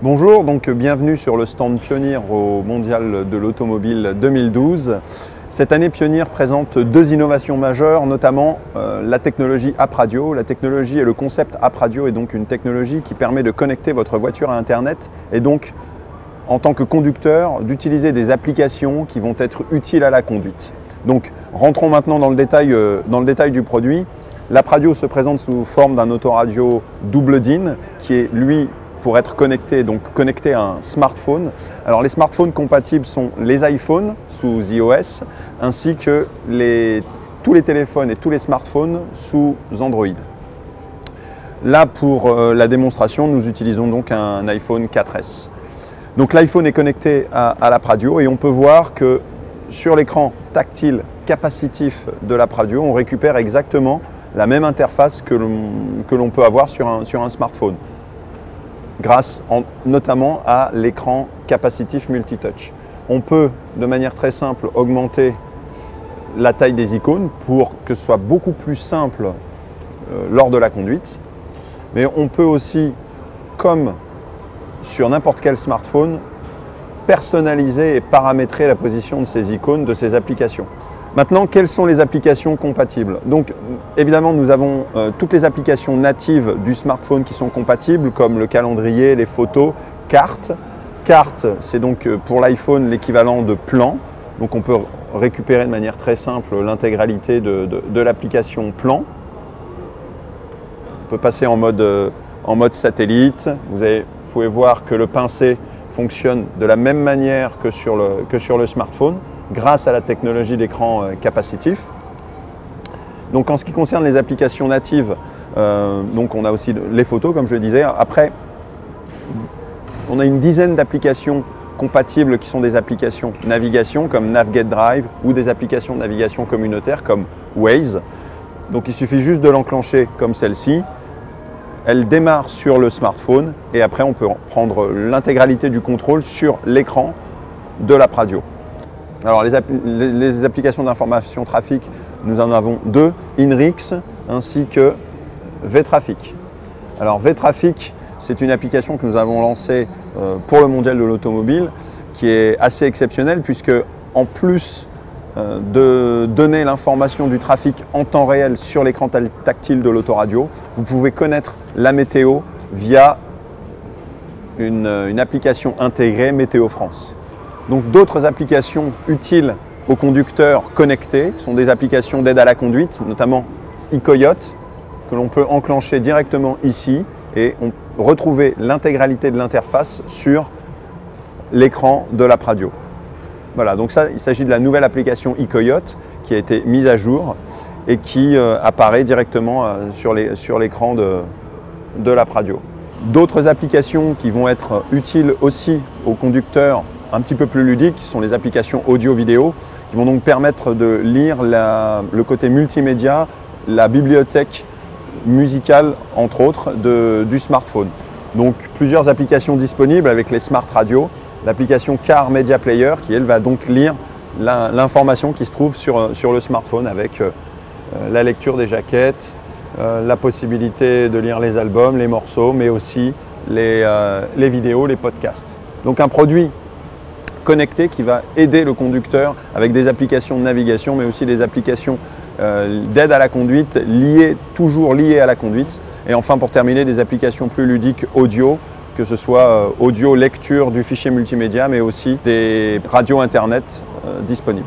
Bonjour, donc bienvenue sur le stand Pioneer au Mondial de l'Automobile 2012. Cette année, Pioneer présente deux innovations majeures, notamment la technologie App Radio. La technologie et le concept App Radio est donc une technologie qui permet de connecter votre voiture à Internet et donc, en tant que conducteur, d'utiliser des applications qui vont être utiles à la conduite. Donc, rentrons maintenant dans le détail du produit. L'App Radio se présente sous forme d'un autoradio double DIN qui est, lui, pour être connecté à un smartphone. Alors les smartphones compatibles sont les iPhones sous iOS ainsi que tous les téléphones et tous les smartphones sous Android. Là pour la démonstration, nous utilisons donc un iPhone 4S. Donc l'iPhone est connecté à l'App Radio et on peut voir que sur l'écran tactile capacitif de l'App Radio, on récupère exactement la même interface que l'on peut avoir sur un smartphone, grâce notamment à l'écran capacitif multitouch. On peut de manière très simple augmenter la taille des icônes pour que ce soit beaucoup plus simple lors de la conduite. Mais on peut aussi, comme sur n'importe quel smartphone, personnaliser et paramétrer la position de ces icônes, de ces applications. Maintenant, quelles sont les applications compatibles? Donc, évidemment, nous avons toutes les applications natives du smartphone qui sont compatibles, comme le calendrier, les photos, cartes. Carte, c'est donc pour l'iPhone l'équivalent de plan. Donc, on peut récupérer de manière très simple l'intégralité de l'application plan. On peut passer en mode satellite. Vous pouvez voir que le pincé fonctionne de la même manière que sur le smartphone, grâce à la technologie d'écran capacitif. Donc en ce qui concerne les applications natives, donc on a aussi les photos comme je le disais. Après, on a une dizaine d'applications compatibles qui sont des applications navigation comme Navigate Drive ou des applications de navigation communautaire comme Waze. Donc il suffit juste de l'enclencher comme celle-ci. Elle démarre sur le smartphone et après on peut prendre l'intégralité du contrôle sur l'écran de l'App Radio. Alors les applications d'information trafic, nous en avons deux, INRIX ainsi que VTraffic. Alors VTraffic, c'est une application que nous avons lancée pour le Mondial de l'Automobile qui est assez exceptionnelle puisque en plus de donner l'information du trafic en temps réel sur l'écran tactile de l'autoradio, vous pouvez connaître la météo via une application intégrée Météo France. Donc d'autres applications utiles aux conducteurs connectés sont des applications d'aide à la conduite, notamment iCoyote, que l'on peut enclencher directement ici et retrouver l'intégralité de l'interface sur l'écran de l'App Radio. Voilà, donc ça, il s'agit de la nouvelle application iCoyote qui a été mise à jour et qui apparaît directement sur l'écran de l'App Radio. D'autres applications qui vont être utiles aussi aux conducteurs un petit peu plus ludiques sont les applications audio-vidéo qui vont donc permettre de lire le côté multimédia, la bibliothèque musicale entre autres du smartphone. Donc plusieurs applications disponibles avec les Smart Radio, l'application Car Media Player qui elle va donc lire l'information qui se trouve sur le smartphone avec la lecture des jaquettes, la possibilité de lire les albums, les morceaux, mais aussi les vidéos, les podcasts. Donc un produit connecté qui va aider le conducteur avec des applications de navigation, mais aussi des applications d'aide à la conduite, toujours liées à la conduite. Et enfin, pour terminer, des applications plus ludiques audio, que ce soit audio lecture du fichier multimédia, mais aussi des radios internet disponibles.